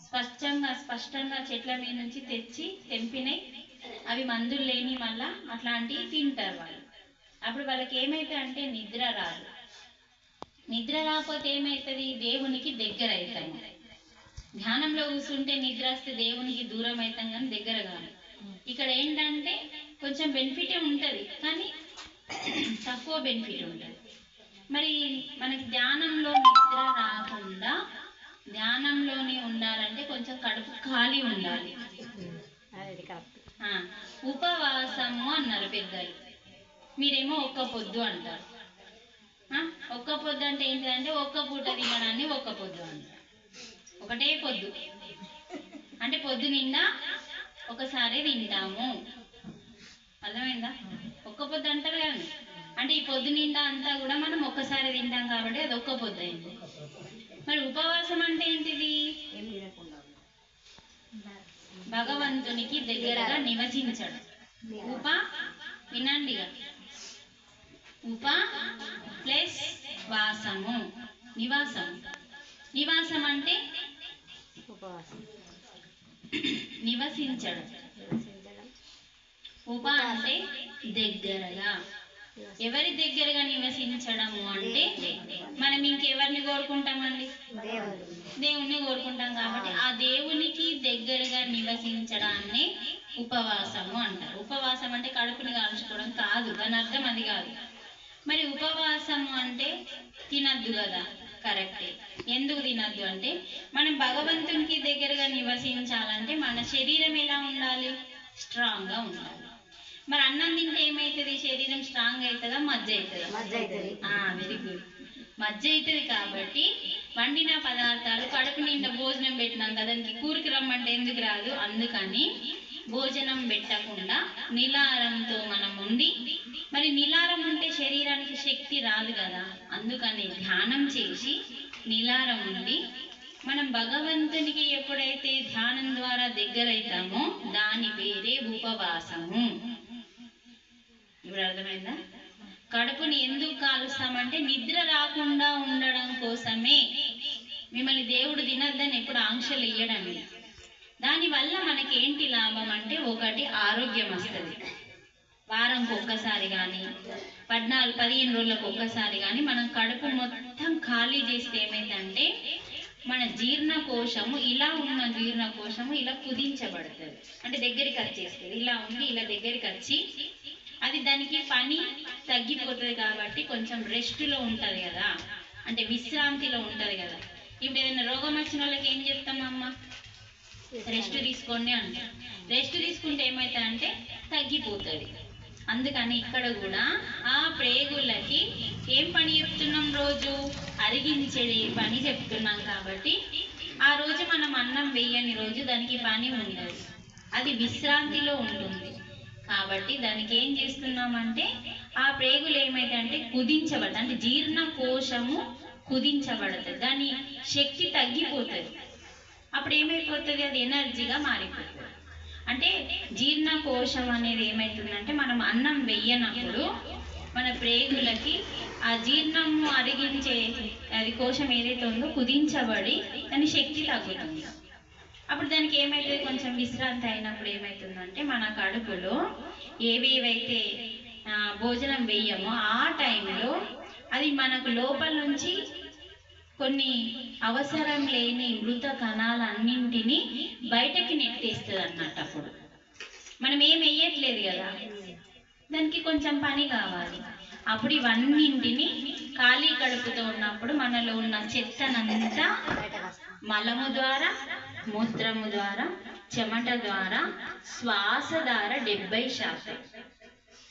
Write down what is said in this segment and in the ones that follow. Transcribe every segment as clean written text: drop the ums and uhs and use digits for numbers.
స్పష్టంగా చెట్ల మీద నుంచి తెంపినాయి, అవి మందులు లేని మళ్ళా అట్లాంటివి తింటారు వాళ్ళు. అప్పుడు వాళ్ళకి ఏమైతే అంటే నిద్ర రాదు. నిద్ర రాకపోతే ఏమవుతుంది? దేవునికి దగ్గర అవుతాము. ధ్యానంలో కూర్చుంటే నిద్ర వస్తే దేవునికి దూరం అవుతాం కానీ దగ్గర కాదు. ఇక్కడ ఏంటంటే కొంచెం బెనిఫిటే ఉంటుంది కానీ తక్కువ బెనిఫిట్ ఉంటుంది. మరి మనకి ధ్యానంలో నిద్ర రాకుండా ధ్యానంలోనే ఉండాలంటే కొంచెం కడుపు ఖాళీ ఉండాలి. ఉపవాసము అన్నారు పెద్దలు, మీరేమో ఒక్క పొద్దు అంటారు. ఒక్క పొద్దు అంటే ఏంటంటే ఒక్క పూట తినడాన్ని ఒక్క పొద్దు అంటారు. ఒకటే పొద్దు అంటే పొద్దు నిండా ఒకసారి తింటాము, అర్థమైందా? ఒక్క పొద్దు అంటారు కానీ అంటే ఈ పొద్దు నిండా అంతా కూడా మనం ఒక్కసారి తింటాం కాబట్టి అది ఒక్క పొద్దు అయింది. మరి ఉపవాసం అంటే ఏంటిది? భగవంతునికి దగ్గరగా నివసించడం. వినండి, ఉప ప్లస్ వాసము, నివాసం అంటే నివసించడం. ఉప అంటే దగ్గరగా. ఎవరి దగ్గరగా నివసించడము అంటే మనం ఇంకెవరిని కోరుకుంటామండి? దేవుణ్ణి కోరుకుంటాం కాబట్టి ఆ దేవునికి దగ్గరగా నివసించడాన్ని ఉపవాసము అంటారు. ఉపవాసం అంటే కడుపుని కాల్చుకోవడం కాదు, దాని అర్థం అది కాదు. మరి ఉపవాసము అంటే తినద్దు కదా, కరెక్టే. ఎందుకు తినద్దు అంటే మనం భగవంతునికి దగ్గరగా నివసించాలంటే మన శరీరం ఎలా ఉండాలి? స్ట్రాంగ్గా ఉండాలి. మరి అన్నం తింటే ఏమవుతుంది? శరీరం స్ట్రాంగ్ అవుతుందా, మజ్జ అవుతుందా? వెరీ గుడ్, మజ్జ అవుతుంది. కాబట్టి వండిన పదార్థాలు కడుపు నిండా భోజనం పెట్టినాం కదా, దానికి కూరికి రమ్మంటే ఎందుకు రాదు? అందుకని భోజనం పెట్టకుండా నిలారంతో మనం ఉండి, మరి నిలారం ఉంటే శరీరానికి శక్తి రాదు కదా, అందుకని ధ్యానం చేసి నిలారం ఉండి మనం భగవంతునికి ఎప్పుడైతే ధ్యానం ద్వారా దగ్గరైతామో దాని పేరే ఉపవాసము. ఇప్పుడు అర్థమైందా? కడుపుని ఎందుకు కాలుస్తామంటే నిద్ర రాకుండా ఉండడం కోసమే. మిమ్మల్ని దేవుడు తినద్దని ఎప్పుడు ఆంక్షలు ఇయ్యడం. దానివల్ల మనకి ఏంటి లాభం అంటే, ఒకటి ఆరోగ్యం వస్తుంది. వారంకి ఒక్కసారి కానీ 14-15 రోజులకు ఒక్కసారి కానీ మనం కడుపు మొత్తం ఖాళీ చేస్తే ఏమైందంటే మన జీర్ణకోశము, ఇలా ఉన్న జీర్ణకోశము ఇలా కుదించబడుతుంది, అంటే దగ్గరికి వచ్చేస్తుంది. ఇలా ఉండి ఇలా దగ్గరికి వచ్చి అది దానికి పని తగ్గిపోతుంది కాబట్టి కొంచెం రెస్ట్లో ఉంటుంది కదా, అంటే విశ్రాంతిలో ఉంటుంది కదా. ఇప్పుడు ఏదైనా రోగం వచ్చిన వాళ్ళకి ఏం చెప్తాం? అమ్మ రెస్ట్ తీసుకోండి అంటారు. రెస్ట్ తీసుకుంటే ఏమవుతుందంటే తగ్గిపోతుంది. అందుకని ఇక్కడ కూడా ఆ ప్రేగులకి ఏం పని చెప్తున్నాం? రోజు అరిగించే పని చెప్తున్నాం. కాబట్టి ఆ రోజు మనం అన్నం వేయని రోజు దానికి పని ఉండదు, అది విశ్రాంతిలో ఉంటుంది. కాబట్టి దానికి ఏం చేస్తున్నామంటే ఆ ప్రేగులు ఏమైతే అంటే కుదించబడుతుంది, అంటే జీర్ణకోశము కుదించబడుతుంది, దాని శక్తి తగ్గిపోతుంది. అప్పుడు ఏమైపోతుంది? అది ఎనర్జీగా మారిపోతుంది. అంటే జీర్ణకోశం అనేది ఏమవుతుందంటే మనం అన్నం వెయ్యనప్పుడు మన ప్రేగులకి ఆ జీర్ణము అరిగించే అది కోశం ఏదైతే ఉందో కుదించబడి దాని శక్తి తగ్గుతుంది. అప్పుడు దానికి ఏమవుతుంది? కొంచెం విశ్రాంతి అయినప్పుడు ఏమవుతుందంటే మన కడుపులో ఏవేవైతే భోజనం వేయమో ఆ టైంలో అది మనకు లోపల నుంచి కొన్ని అవసరం లేని మృత కణాలన్నింటినీ బయటకి నెట్టేస్తుంది అన్నట్టు. అప్పుడు మనం ఏం వేయట్లేదు కదా, దానికి కొంచెం పని కావాలి. అప్పుడు ఇవన్నింటినీ ఖాళీ కడుపుతో ఉన్నప్పుడు మనలో ఉన్న చెత్తనంతా మలము ద్వారా, మూత్రము ద్వారా, చెమట ద్వారా, శ్వాస ద్వారా 70%.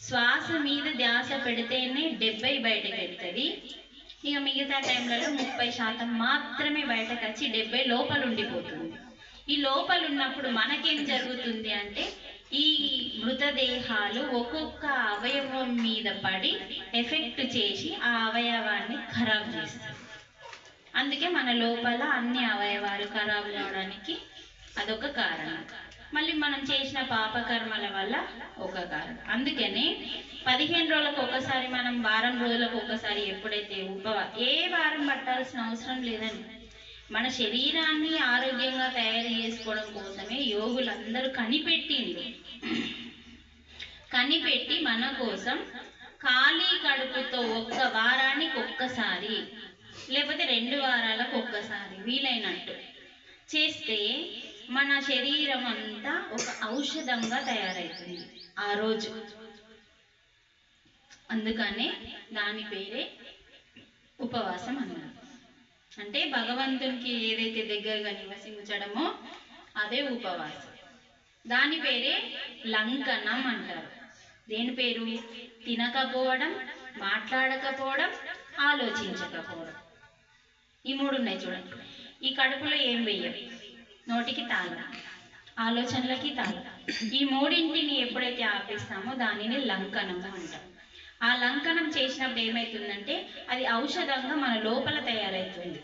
శ్వాస మీద ధ్యాస పెడితేనే 70 బయటకు వెళ్తుంది. ఇక మిగతా టైంలలో 30% మాత్రమే బయటకు వచ్చి 70 లోపల ఉండిపోతుంది. ఈ లోపల ఉన్నప్పుడు మనకేం జరుగుతుంది అంటే ఈ మృతదేహాలు ఒక్కొక్క అవయవం మీద పడి ఎఫెక్ట్ చేసి ఆ అవయవాన్ని ఖరాబ్ చేస్తుంది. అందుకే మన లోపల అన్ని అవయవాలు ఖరాబ్ కావడానికి అదొక కారణం. మళ్ళీ మనం చేసిన పాపకర్మల వల్ల ఒక కారణం. అందుకనే 15 రోజులకు ఒకసారి, మనం వారం రోజులకు ఒకసారి ఎప్పుడైతే ఏ వారం పట్టాల్సిన అవసరం లేదండి. మన శరీరాన్ని ఆరోగ్యంగా తయారు చేసుకోవడం కోసమే యోగులందరూ కనిపెట్టి మన కోసం ఖాళీ కడుపుతో ఒక్క వారానికి ఒక్కసారి లేకపోతే 2 వారాలకు ఒక్కసారి వీలైనట్టు చేస్తే మన శరీరం అంతా ఒక ఔషధంగా తయారవుతుంది ఆ రోజు. అందుకనే దాని పేరే ఉపవాసం అన్నారు. అంటే భగవంతునికి ఏదైతే దగ్గరగా నివసించడమో అదే ఉపవాసం. దాని పేరే లంకనం అంటారు. దేని పేరు? తినకపోవడం, మాట్లాడకపోవడం, ఆలోచించకపోవడం. ఈ 3 ఉన్నాయి చూడండి. ఈ కడుపులో ఏం వెయ్యం, నోటికి తాళం, ఆలోచనలకి తాళం. ఈ 3ంటిని ఎప్పుడైతే ఆపేస్తామో దానిని లంకనం అంటాం. ఆ లంకనం చేసినప్పుడు ఏమవుతుందంటే అది ఔషధంగా మన లోపల తయారవుతుంది.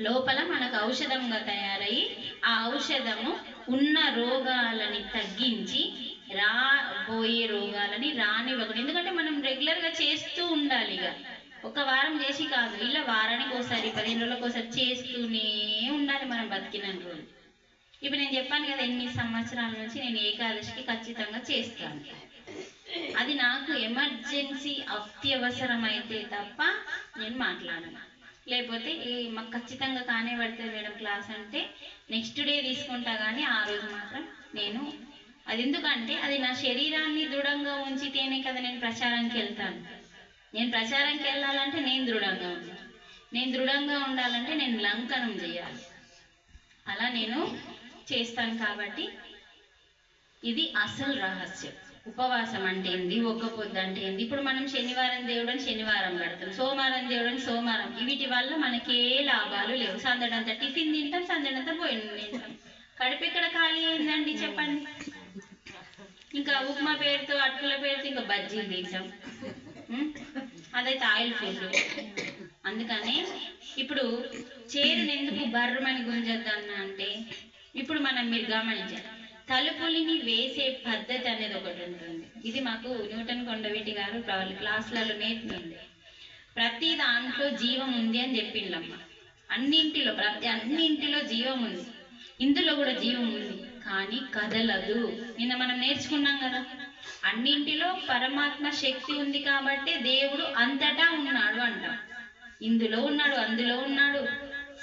లోపల మనకు ఔషధంగా తయారయ్యి ఆ ఔషధము ఉన్న రోగాలని తగ్గించి రాబోయే రోగాలని రానివ్వకూడదు. ఎందుకంటే మనం రెగ్యులర్గా చేస్తూ ఉండాలి. ఇక ఒక వారం చేసి కాదు, ఇలా వారానికి ఒకసారి 15 రోజులకు ఒకసారి చేస్తూనే ఉండాలి మనం బతికిన రోజు. ఇప్పుడు నేను చెప్పాను కదా 8 సంవత్సరాల నుంచి నేను ఏకాదశికి ఖచ్చితంగా చేస్తాను. అది నాకు ఎమర్జెన్సీ అత్యవసరం అయితే తప్ప నేను మాట్లాడను. లేకపోతే మాకు ఖచ్చితంగా కానే పడుతుంది మేడం క్లాస్ అంటే నెక్స్ట్ డే తీసుకుంటా, కానీ ఆ రోజు మాత్రం నేను అది ఎందుకంటే అది నా శరీరాన్ని దృఢంగా ఉంచితేనే కదా నేను ప్రచారానికి వెళ్తాను. నేను ప్రచారానికి వెళ్ళాలంటే నేను దృఢంగా ఉండాలి. నేను దృఢంగా ఉండాలంటే నేను లంకనం చేయాలి. అలా నేను చేస్తాను. కాబట్టి ఇది అసలు రహస్యం. ఉపవాసం అంటే ఏంది, ఒక్క పొద్దు అంటే ఏంది. ఇప్పుడు మనం శనివారం దేవుడని శనివారం పెడతాం, సోమవారం దేవుడని సోమవారం. వీటి వల్ల మనకి ఏ లాభాలు లేవు. సందడంతా టిఫిన్ తింటాం, సందడంతా భోజనం తింటాం. కడుపు ఎక్కడ ఖాళీ అయిందండి చెప్పండి? ఇంకా ఉప్మా పేరుతో అటుకుల పేరుతో ఇంకా బజ్జీలు తీసాం, అదైతే ఆయిల్ ఫుడ్. అందుకనే ఇప్పుడు చేరుని ఎందుకు బర్రమని గుంజొద్దన్నా అంటే ఇప్పుడు మీరు గమనించాలి, తలుపులిని వేసే పద్ధతి అనేది ఒకటి ఉంటుంది. ఇది మాకు న్యూటన్ కొండవీటి గారు వాళ్ళ క్లాసులలో నేర్పింది. ప్రతి దాంట్లో జీవం ఉంది అని చెప్పిండమ్మ. అన్నింటిలో జీవం ఉంది. ఇందులో కూడా జీవం ఉంది, కానీ కదలదు. నిన్న మనం నేర్చుకున్నాం కదా, అన్నింటిలో పరమాత్మ శక్తి ఉంది కాబట్టి దేవుడు అంతటా ఉన్నాడు అంటాం. ఇందులో ఉన్నాడు, అందులో ఉన్నాడు,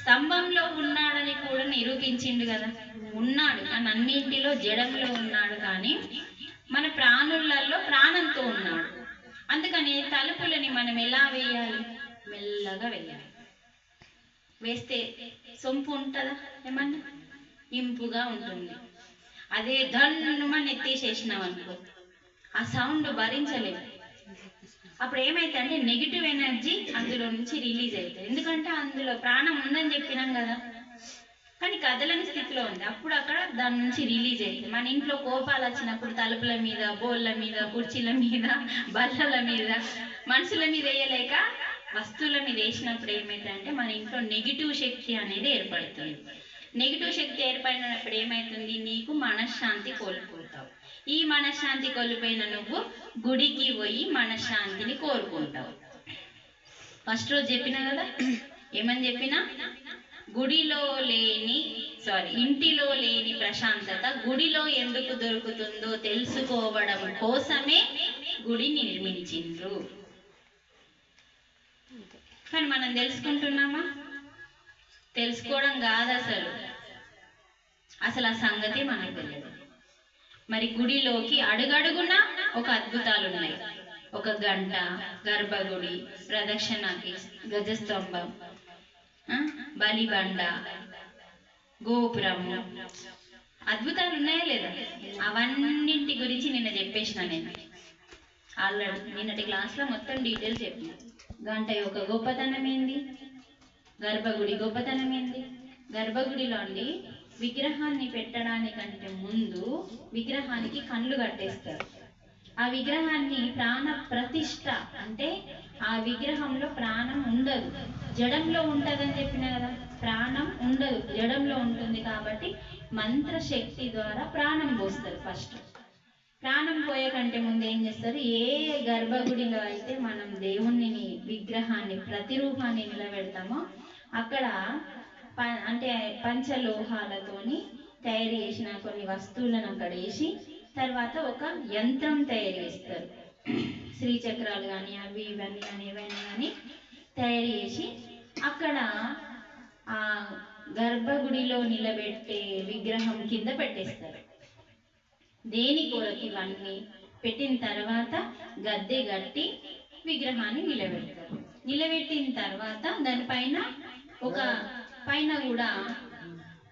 స్తంభంలో ఉన్నాడని కూడా నిరూపించిండు కదా. ఉన్నాడు కానీ అన్నింటిలో జడంలో ఉన్నాడు, కానీ మన ప్రాణులలో ప్రాణంతో ఉన్నాడు. అందుకని తలుపులని మనం ఎలా వేయాలి? మెల్లగా వేయాలి. వేస్తే సొంపు ఉంటుందా? ఏమన్నా ఇంపుగా ఉంటుంది. అదే ధన్నుమని ఎత్తేసేసినాం అనుకో, ఆ సౌండ్ భరించలేదు. అప్పుడు ఏమైతే అంటే నెగిటివ్ ఎనర్జీ అందులో నుంచి రిలీజ్ అవుతుంది. ఎందుకంటే అందులో ప్రాణం ఉందని చెప్పినాం కదా, కానీ కదలని స్థితిలో ఉంది. అప్పుడు అక్కడ దాని నుంచి రిలీజ్ అవుతుంది. మన ఇంట్లో కోపాలు వచ్చినప్పుడు తలుపుల మీద, బోళ్ళ మీద, కుర్చీల మీద, బల్లల మీద, మనుషుల మీద వేయలేక వస్తువుల మీద వేసినప్పుడు ఏమైతే అంటే మన ఇంట్లో నెగిటివ్ శక్తి అనేది ఏర్పడుతుంది. నెగిటివ్ శక్తి ఏర్పడినప్పుడు ఏమవుతుంది? నీకు మనశ్శాంతి కోల్పోతావు. ఈ మనశ్శాంతి కోల్పోయిన నువ్వు గుడికి పోయి మనశ్శాంతిని కోరుకుంటావు. ఫస్ట్ రోజు చెప్పినా కదా, ఏమని చెప్పినా? ఇంటిలో లేని ప్రశాంతత గుడిలో ఎందుకు దొరుకుతుందో తెలుసుకోవడం కోసమే గుడి నిర్మించిండ్రు. కానీ మనం తెలుసుకుంటున్నామా? తెలుసుకోవడం కాదు అసలు ఆ సంగతి మనకు తెలియదు. మరి గుడిలోకి అడుగడుగున ఒక అద్భుతాలు ఉన్నాయి. ఒక గంట, గర్భగుడి, ప్రదక్షిణకి గజస్తంభం, బలిబండ, గోపురము, అద్భుతాలు ఉన్నాయా లేదా? అవన్నింటి గురించి నిన్న చెప్పేసిన నేను ఆల్రెడీ. నిన్నటి క్లాస్లో మొత్తం డీటెయిల్స్ చెప్పిన. గంట యొక్క గొప్పతనం ఏంది, గర్భగుడి గొప్పతనం ఏంది. గర్భగుడిలో అండి విగ్రహాన్ని పెట్టడానికంటే ముందు విగ్రహానికి కళ్ళు కట్టేస్తారు. ఆ విగ్రహాన్ని ప్రాణ ప్రతిష్ఠ అంటే ఆ విగ్రహంలో ప్రాణం ఉండదు, జడంలో ఉంటుందని చెప్పిన కదా. ప్రాణం ఉండదు, జడంలో ఉంటుంది. కాబట్టి మంత్రశక్తి ద్వారా ప్రాణం పోస్తారు. ఫస్ట్ ప్రాణం పోయే కంటే ముందు ఏం చేస్తారు? ఏ గర్భగుడిలో అయితే మనం దేవుణ్ణి విగ్రహాన్ని ప్రతిరూపాన్ని నిలబెడతామో అక్కడ అంటే పంచలోహాలతోని తయారు చేసిన కొన్ని వస్తువులను అక్కడ వేసి తర్వాత ఒక యంత్రం తయారు చేస్తారు. శ్రీచక్రాలు కానీ అవి ఇవన్నీ కానీ ఏవైనా కానీ తయారు చేసి అక్కడ ఆ గర్భగుడిలో నిలబెట్టే విగ్రహం కింద పెట్టేస్తారు. దేని కొరకు ఇవన్నీ పెట్టిన తర్వాత గద్దె గట్టి విగ్రహాన్ని నిలబెడతారు. నిలబెట్టిన తర్వాత దానిపైన ఒక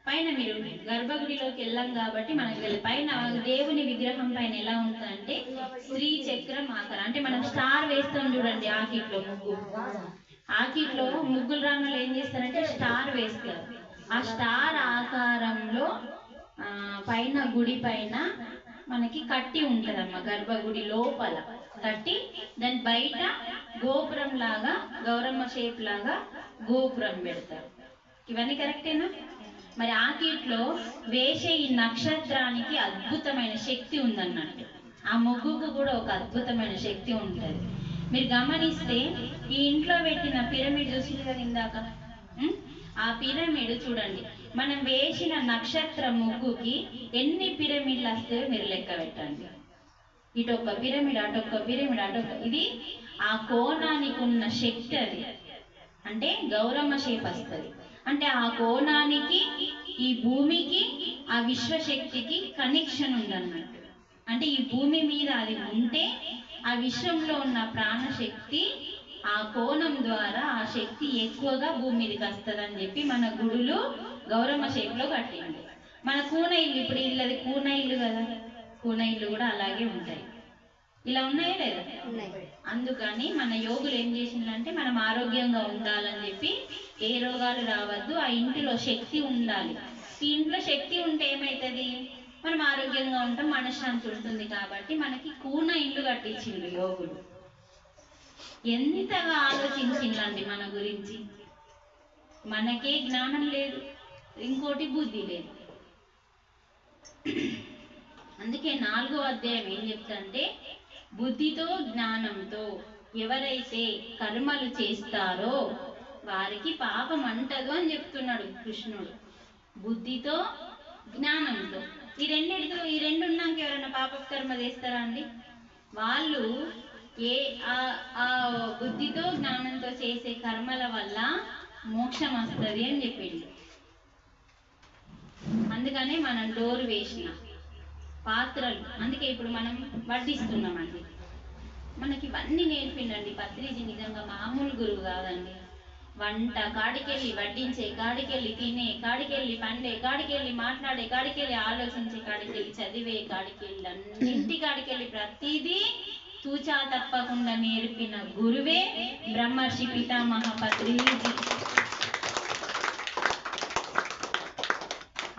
పైన మీరు గర్భగుడిలోకి వెళ్ళాం కాబట్టి మనకి పైన దేవుని విగ్రహం పైన ఎలా ఉంటుందంటే శ్రీచక్రం ఆకారం. అంటే మనం స్టార్ వేస్తాం చూడండి, ఆకిట్లో ముగ్గులు రానులు ఏం చేస్తారంటే స్టార్ వేస్తారు. ఆ స్టార్ ఆకారంలో పైన గుడి పైన మనకి కట్టి ఉంటదమ్మ, గర్భగుడి లోపల కట్టి దాని బయట గోపురం లాగా గౌరమ్మ షేప్ లాగా గోపురం పెడతారు. ఇవన్నీ కరెక్టేనా? మరి ఆకిట్లో వేసే ఈ నక్షత్రానికి అద్భుతమైన శక్తి ఉందన్నట్టు, ఆ ముగ్గుకు కూడా ఒక అద్భుతమైన శక్తి ఉంటుంది. మీరు గమనిస్తే ఈ ఇంట్లో పెట్టిన పిరమిడ్ చూసింది కదా ఇందాక, ఆ పిరమిడ్ చూడండి, మనం వేసిన నక్షత్ర ముగ్గుకి ఎన్ని పిరమిడ్లు వస్తాయో మీరు లెక్క పెట్టండి. ఇటొక్క పిరమిడ్, అటొక్క పిరమిడ్, ఇది ఆ కోణానికి ఉన్న శక్తి. అది అంటే గౌరమ్మ షేప్ వస్తుంది. అంటే ఆ కోణానికి ఈ భూమికి ఆ విశ్వశక్తికి కనెక్షన్ ఉందన్నట్టు. అంటే ఈ భూమి మీద అది ఉంటే ఆ విశ్వంలో ఉన్న ప్రాణశక్తి ఆ కోణం ద్వారా ఆ శక్తి ఎక్కువగా భూమి మీదకి వస్తుందని చెప్పి మన గుడులు గౌరమ్మ షేప్లో కట్టింది. మన కూన ఇల్లు, ఇప్పుడు ఇల్లది కూన ఇల్లు కదా, కూన ఇల్లు కూడా అలాగే ఉంటాయి. ఇలా ఉన్నాయా లేదా? అందుకని మన యోగులు ఏం చేసిందంటే మనం ఆరోగ్యంగా ఉండాలని చెప్పి ఏ రోగాలు రావద్దు, ఆ ఇంటిలో శక్తి ఉండాలి. ఈ ఇంట్లో శక్తి ఉంటే ఏమవుతుంది, మనం ఆరోగ్యంగా ఉంటాం, మనశ్శాంతి ఉంటుంది. కాబట్టి మనకి కూన ఇల్లు కట్టించిండు యోగులు. ఎంతగా ఆలోచించిందండి మన గురించి. మనకే జ్ఞానం లేదు, ఇంకోటి బుద్ధి లేదు. అందుకే 4వ అధ్యాయం ఏం చెప్తాంటే బుద్ధితో జ్ఞానంతో ఎవరైతే కర్మలు చేస్తారో వారికి పాపం అంటదు అని చెప్తున్నాడు కృష్ణుడు. బుద్ధితో జ్ఞానంతో ఈ రెండు ఉన్నాక ఎవరైనా పాపకర్మ చేస్తారా అండి? వాళ్ళు ఆ బుద్ధితో జ్ఞానంతో చేసే కర్మల వల్ల మోక్షం వస్తుంది అని చెప్పిండు. అందుకనే మనం డోరు వేసిన పాత్రలు, అందుకే ఇప్పుడు మనం వడ్డిస్తున్నామండి. మనకి ఇవన్నీ నేర్పిండండి పత్రిజీ. నిజంగా మామూలు గురువు కాదండి. వంట కాడికెళ్ళి, వడ్డించే కాడికెళ్ళి, తినే కాడికెళ్ళి, పండే కాడికెళ్ళి, మాట్లాడే కాడికెళ్ళి, ఆలోచించే కాడికెళ్ళి, చదివే కాడికెళ్ళి, అన్నింటి కాడికెళ్ళి ప్రతిదీ తూచా తప్పకుండా నేర్పిన గురువే బ్రహ్మర్షి పితామహ పత్రిజీ.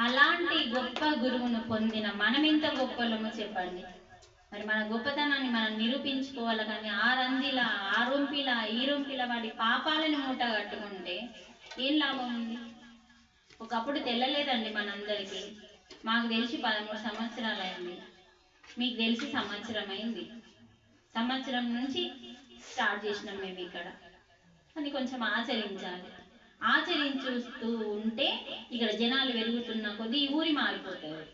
అలాంటి గొప్ప గురువును పొందిన మనం ఎంత గొప్పలమో చెప్పండి. మరి మన గొప్పతనాన్ని మనం నిరూపించుకోవాలి. కానీ ఆ రందిలా, ఆ రొంపిలా, ఈ రొంపిలా వాడి పాపాలను మూట కట్టుకుంటే ఏం లాభం ఉంది? ఒకప్పుడు తెల్లలేదండి మనందరికీ. మాకు తెలిసి 13 సంవత్సరాలు అయింది, మీకు తెలిసి సంవత్సరం అయింది. సంవత్సరం నుంచి స్టార్ట్ చేసినాం మేము ఇక్కడ. కానీ కొంచెం ఆచరించాలి. ఆచరించుస్తూ ఉంటే ఇక్కడ జనాలు పెరుగుతున్న కొద్దీ ఈ ఊరి మారిపోతారు.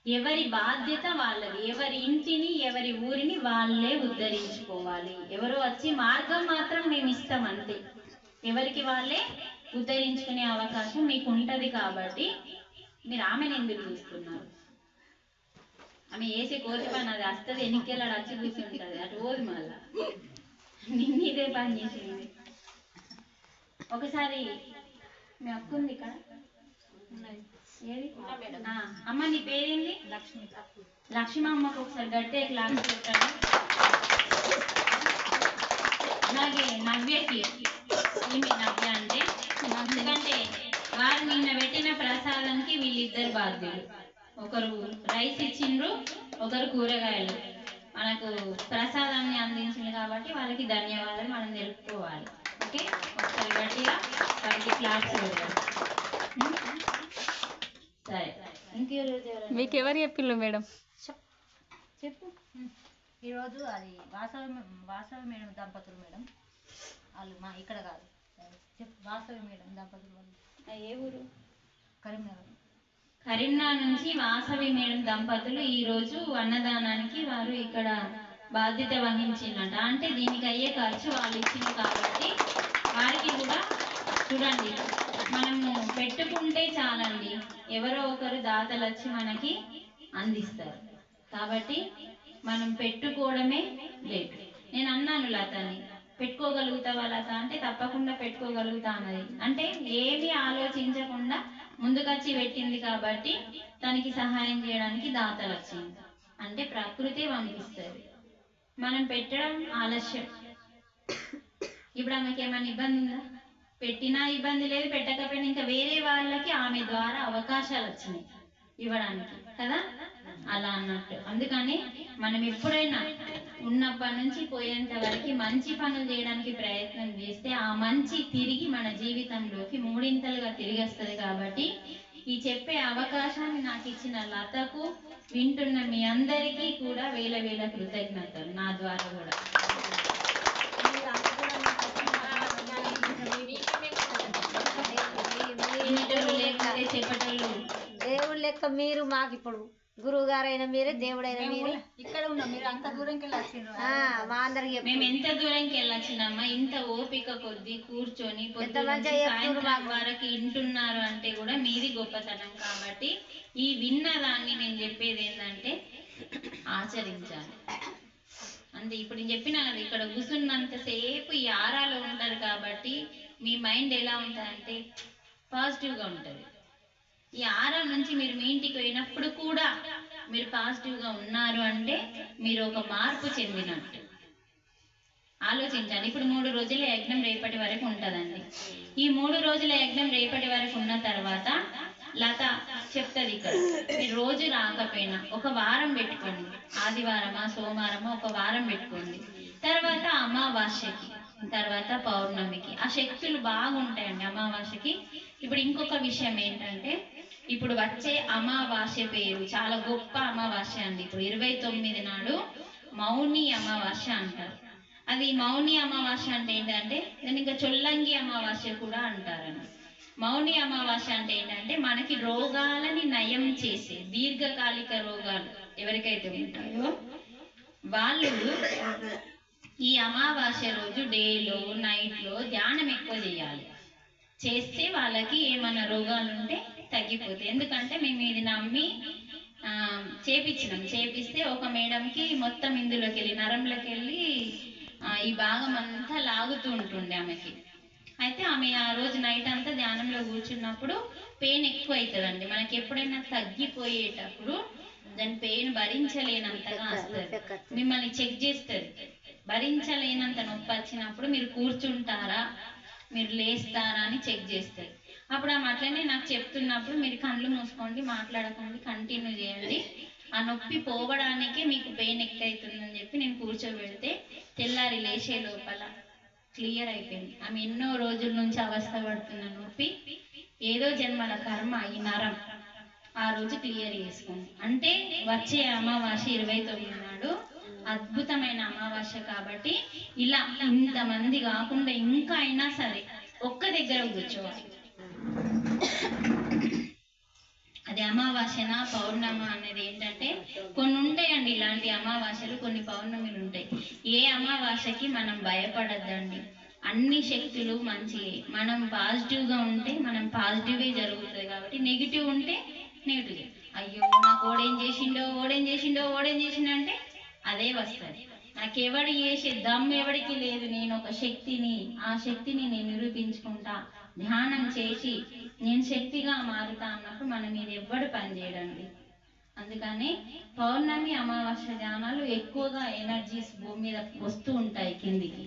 ఎవరి బాధ్యత వాళ్ళది. ఎవరి ఇంటిని, ఎవరి ఊరిని వాళ్ళే ఉద్ధరించుకోవాలి. ఎవరో వచ్చి మార్గం మాత్రం మేము ఇస్తాం అంతే. ఎవరికి వాళ్ళే ఉద్ధరించుకునే అవకాశం మీకు ఉంటుంది. కాబట్టి మీరు ఆమెను ఎందుకు చూస్తున్నారు? ఆమె వేసే కోతి పని అది వస్తుంది, ఎన్నికెళ్ళాడు వచ్చి కూర్చుంటుంది, అటు పోదు. మళ్ళా నిన్నిదే పని చేసింది. ఒకసారి మీ అక్క ఉంది ఇక్కడ, ఏది అమ్మ నీ పేరేంది? లక్ష్మి అమ్మకు ఒకసారి గట్టే క్లాస్ పెట్టాను. అలాగే నవ్యకి, ఈమె నవ్య అంటే ఎందుకంటే వారు నిన్న పెట్టిన ప్రసాదానికి వీళ్ళిద్దరు బాధ్యులు. ఒకరు రైస్ ఇచ్చిండ్రు, ఒకరు కూరగాయలు మనకు ప్రసాదాన్ని అందించింది. కాబట్టి వాళ్ళకి ధన్యవాదాలు మనం తెలుపుకోవాలి. ఓకే, ఒకసారి గట్టిగా వారికి క్లాస్ పెడతాం. సరే, మీకు ఎవరు చెప్పిల్లు మేడం? చెప్పు. ఈరోజు అది వాసవి మేడం దంపతులు మేడం. వాళ్ళు మా ఇక్కడ కాదు, వాసవి మేడం దంపతులు వాళ్ళు ఏ ఊరు? కరీంనగర్. కరీంనగర్ నుంచి వాసవి మేడం దంపతులు ఈ రోజు అన్నదానానికి వారు ఇక్కడ బాధ్యత వహించిందంట. అంటే దీనికి అయ్యే ఖర్చు వాళ్ళు ఇచ్చింది కాబట్టి వారికి కూడా చూడండి, మనము పెట్టుకుంటే చాలండి, ఎవరో ఒకరు దాతలు వచ్చి మనకి అందిస్తారు. కాబట్టి మనం పెట్టుకోవడమే లేదు. నేను అన్నాను లతని, పెట్టుకోగలుగుతావా లత అంటే తప్పకుండా పెట్టుకోగలుగుతా అన్నది. అంటే ఏమీ ఆలోచించకుండా ముందుకొచ్చి పెట్టింది కాబట్టి తనకి సహాయం చేయడానికి దాతలు వచ్చింది. అంటే ప్రకృతి పంపిస్తుంది, మనం పెట్టడం ఆలస్యం. ఇప్పుడు ఆమెకి ఏమైనా ఇబ్బంది ఉందా? పెట్టినా ఇబ్బంది లేదు, పెట్టకపోయినా ఇంకా వేరే వాళ్ళకి ఆమె ద్వారా అవకాశాలు వచ్చినాయి ఇవ్వడానికి కదా, అలా అన్నట్టు. అందుకని మనం ఎప్పుడైనా ఉన్నప్పటి నుంచి పోయేంత వరకు మంచి పనులు చేయడానికి ప్రయత్నం చేస్తే ఆ మంచి తిరిగి మన జీవితంలోకి మూడింతలుగా తిరిగి వస్తుంది. కాబట్టి ఈ చెప్పే అవకాశాన్ని నాకు ఇచ్చిన లతకు, వింటున్న మీ అందరికీ కూడా వేల వేల కృతజ్ఞతలు నా ద్వారా కూడా. చెప్పటోళ్ళు దేవుడు లెక్క మీరు మాకు ఇప్పుడు గురువు గారైనా మీరే, దేవుడైనా మీరే. ఇక్కడ ఉన్నాం, మీరు అంత దూరంకి వెళ్ళి వచ్చిండ్రు. మా అందరికి మేము ఎంత దూరంకి వెళ్ళొచ్చినమ్మా, ఇంత ఓపిక కొద్ది కూర్చొని సాయంత్రం వరకు వింటున్నారు అంటే కూడా మీది గొప్పతనం. కాబట్టి ఈ విన్నదాన్ని నేను చెప్పేది ఏంటంటే ఆచరించాలి అంతే. ఇప్పుడు నేను చెప్పినా కదా, ఇక్కడ కూర్చున్నంతసేపు ఈ ఆరాలో ఉంటారు కాబట్టి మీ మైండ్ ఎలా ఉంటుందంటే పాజిటివ్గా ఉంటుంది. ఈ ఆరా నుంచి మీరు మీ ఇంటికి పోయినప్పుడు కూడా మీరు పాజిటివ్గా ఉన్నారు అంటే మీరు ఒక మార్పు చెందినట్టు. ఆలోచించండి. ఇప్పుడు 3 రోజుల యజ్ఞం రేపటి వరకు ఉంటుందండి. ఈ 3 రోజుల యజ్ఞం రేపటి వరకు ఉన్న తర్వాత లత చెప్తుంది, ఇక్కడ మీరు రోజు రాకపోయినా ఒక వారం పెట్టుకోండి, ఆదివారమా సోమవారమా ఒక వారం పెట్టుకోండి. తర్వాత అమావాస్యకి, తర్వాత పౌర్ణమికి ఆ శక్తులు బాగుంటాయండి అమావాస్యకి. ఇప్పుడు ఇంకొక విషయం ఏంటంటే, ఇప్పుడు వచ్చే అమావాస్య పేరు చాలా గొప్ప అమావాస్య అండి. ఇప్పుడు 29 నాడు మౌని అమావాస్య అంటారు. అది మౌని అమావాస్య అంటే ఏంటంటే దాన్ని ఇంకా చొల్లంగి అమావాస్య కూడా అంటారండి. మౌని అమావాస్య అంటే ఏంటంటే మనకి రోగాలని నయం చేసే, దీర్ఘకాలిక రోగాలు ఎవరికైతే ఉంటాయో వాళ్ళు ఈ అమావాస్య రోజు డేలో నైట్లో ధ్యానం ఎక్కువ చేయాలి. చేస్తే వాళ్ళకి ఏమైనా రోగాలు ఉంటే తగ్గిపోతాయి. ఎందుకంటే మేము ఇది నమ్మి చేపిస్తే ఒక మేడంకి మొత్తం ఇందులోకి వెళ్ళి నరంలోకి వెళ్ళి ఈ భాగం అంతా లాగుతూ ఉంటుండే ఆమెకి. అయితే ఆమె ఆ రోజు నైట్ అంతా ధ్యానంలో కూర్చున్నప్పుడు పెయిన్ ఎక్కువ అవుతుందండి. మనకి ఎప్పుడైనా తగ్గిపోయేటప్పుడు దాని పెయిన్ భరించలేనంతగా వస్తుంది. మిమ్మల్ని చెక్ చేస్తుంది. భరించలేనంత నొప్పి వచ్చినప్పుడు మీరు కూర్చుంటారా, మీరు లేస్తారా అని చెక్ చేస్తారు. అప్పుడు ఆమె అట్లనే నాకు చెప్తున్నప్పుడు మీరు కళ్ళు మూసుకోండి, మాట్లాడకండి, కంటిన్యూ చేయండి, ఆ నొప్పి పోవడానికే మీకు పెయిన్ ఎక్కువ అవుతుందని చెప్పి నేను కూర్చోబెడితే తెల్లారి లేచే లోపల క్లియర్ అయిపోయింది. ఆమె ఎన్నో రోజుల నుంచి అవస్థ పడుతున్న నొప్పి ఏదో జన్మల కర్మ ఈ నరం ఆ రోజు క్లియర్ చేసుకుంది. అంటే వచ్చే అమావాస్య 29 నాడు అద్భుతమైన అమావాస్య. కాబట్టి ఇలా ఇంతమంది కాకుండా ఇంకా అయినా సరే ఒక్క దగ్గర కూర్చోవాలి. అది అమావాస్యనా పౌర్ణమ అనేది ఏంటంటే కొన్ని ఉంటాయండి ఇలాంటి అమావాస్యలు, కొన్ని పౌర్ణమిలు ఉంటాయి. ఏ అమావాస్యకి మనం భయపడద్దండి. అన్ని శక్తులు మంచివే. మనం పాజిటివ్గా ఉంటే మనం పాజిటివే జరుగుతుంది. కాబట్టి నెగిటివ్ ఉంటే నెగిటివ్, అయ్యో నాకు ఓడేం చేసిండో అంటే అదే వస్తుంది. నాకు ఎవడు చేసే దమ్ ఎవడికి లేదు, నేను ఒక శక్తిని, ఆ శక్తిని నేను నిరూపించుకుంటా, ధ్యానం చేసి నేను శక్తిగా మారుతా అన్నప్పుడు మన మీద ఎవ్వడు పని చేయడండి. అందుకని పౌర్ణమి అమావాస్య ధ్యానాలు ఎక్కువగా ఎనర్జీస్ భూమి మీద వస్తూ ఉంటాయి కిందికి.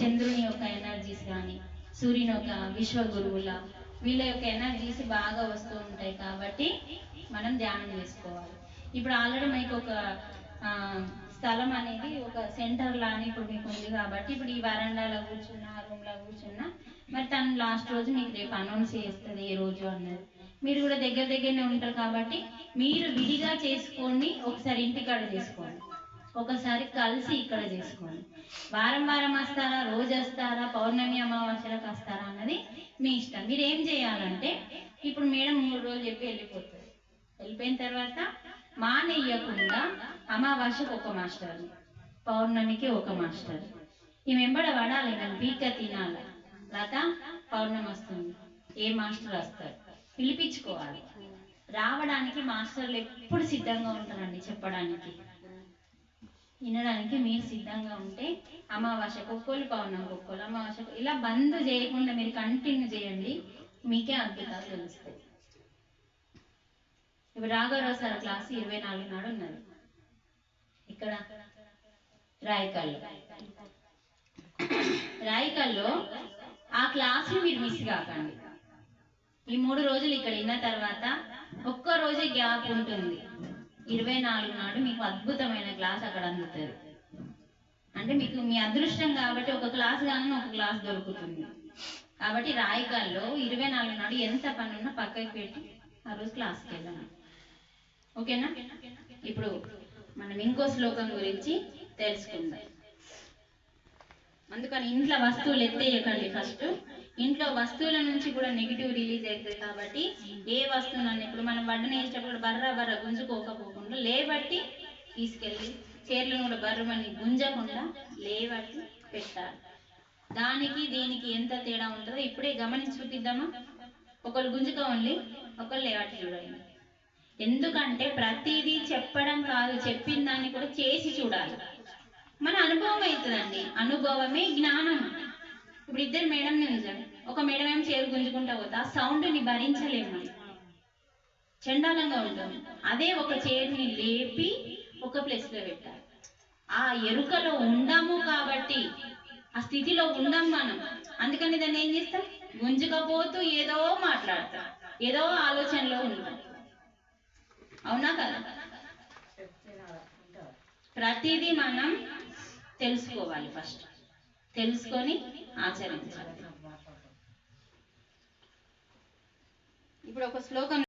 చంద్రుని యొక్క ఎనర్జీస్ కానీ, సూర్యుని యొక్క విశ్వగురువుల వీళ్ళ యొక్క ఎనర్జీస్ బాగా వస్తూ ఉంటాయి. కాబట్టి మనం ధ్యానం చేసుకోవాలి. ఇప్పుడు ఆల్రెడీ మీకు ఒక స్థలం అనేది ఒక సెంటర్ లాని ఇప్పుడు మీకు ఉంది. కాబట్టి ఇప్పుడు ఈ వరండాలో కూర్చున్నా, రూమ్లో కూర్చున్నా, మరి తను లాస్ట్ రోజు మీకు రేపు అనౌన్స్ చేస్తుంది ఏ రోజు అన్నది. మీరు కూడా దగ్గరనే ఉంటారు కాబట్టి మీరు విడిగా చేసుకోండి, ఒకసారి ఇంటికాడ చేసుకోండి. ఒకసారి కలిసి ఇక్కడ చేసుకోండి. వారం వారం వస్తారా, రోజు వస్తారా, పౌర్ణమి అమావాస్యలకు వస్తారా అన్నది మీ ఇష్టం. మీరు ఏం చేయాలంటే ఇప్పుడు మేడం 3 రోజులు చెప్పి వెళ్ళిపోతుంది. వెళ్ళిపోయిన తర్వాత మానేయకుండా అమావాస్యకు ఒక మాస్టర్, పౌర్ణమికి ఒక మాస్టర్, ఈ వెంబడ పడాలి. మేము పీక తినాలి. లత పౌర్ణమి వస్తుంది, ఏ మాస్టర్ వస్తారు పిలిపించుకోవాలి. రావడానికి మాస్టర్లు ఎప్పుడు సిద్ధంగా ఉంటారండి చెప్పడానికి, వినడానికి మీరు సిద్ధంగా ఉంటే అమావాస్యకు ఒక్కోలు, పౌర్ణమికి ఒక్కోలు, అమావాస్యకు ఇలా బంద్ చేయకుండా మీరు కంటిన్యూ చేయండి, మీకే అద్భుతాలు తెలుస్తాయి. ఇప్పుడు రాఘవరావు సార్ క్లాస్ 24 నాడు ఉన్నది ఇక్కడ రాయికల్లో. ఆ క్లాస్ని మీరు మిస్ కాకండి. ఈ 3 రోజులు ఇక్కడ విన్న తర్వాత ఒక్క రోజే గ్యాప్ ఉంటుంది. 24 నాడు మీకు అద్భుతమైన క్లాస్ అక్కడ అందుతుంది. అంటే మీకు మీ అదృష్టం కాబట్టి ఒక క్లాస్ కానీ ఒక క్లాస్ దొరుకుతుంది. కాబట్టి రాయికల్లో 24 నాడు ఎంత పని ఉన్నా పక్కకి పెట్టి ఆ రోజు క్లాస్కి వెళ్ళాలి. ఓకేనా? ఇప్పుడు మనం ఇంకో శ్లోకం గురించి తెలుసుకుందాం. అందుకని ఇంట్లో వస్తువులు ఎత్తేయకండి. ఫస్ట్ ఇంట్లో వస్తువుల నుంచి కూడా నెగిటివ్ రిలీజ్ అవుతుంది. కాబట్టి ఏ వస్తువునన్నా ఇప్పుడు మనం వడ్డన వేసేటప్పుడు బర్ర గుంజుకోకపోకుండా లేబట్టి తీసుకెళ్ళి, చీరలను కూడా బర్రమని గుంజకుండా లేబట్టి పెట్టాలి. దానికి దీనికి ఎంత తేడా ఉంటుందో ఇప్పుడే గమనించి చూపిద్దామా? ఒకళ్ళు గుంజుకోవాలి, ఒకళ్ళు లేబట్టి చూడండి. ఎందుకంటే ప్రతిదీ చెప్పడం కాదు, చెప్పిన దాన్ని కూడా చేసి చూడాలి. మన అనుభవం అవుతుందండి. అనుభవమే జ్ఞానం. ఇప్పుడు 2 మేడం నిజం, ఒక మేడం ఏం చేరు గుంజుకుంటా పోతా ఆ సౌండ్ని భరించలేము, చండాలంగా ఉంటుంది. అదే ఒక చైర్ని లేపి ఒక ప్లేస్లో పెట్టాలి. ఆ ఎరుకలో ఉండాము కాబట్టి, ఆ స్థితిలో ఉండం మనం. అందుకని దాన్ని ఏం చేస్తాం? గుంజుకపోతూ ఏదో మాట్లాడతాం, ఏదో ఆలోచనలో ఉంటాం. అవునా కదా? ప్రతిదీ మనం తెలుసుకోవాలి. ఫస్ట్ తెలుసుకొని ఆచరించాలి. ఇప్పుడు ఒక శ్లోకం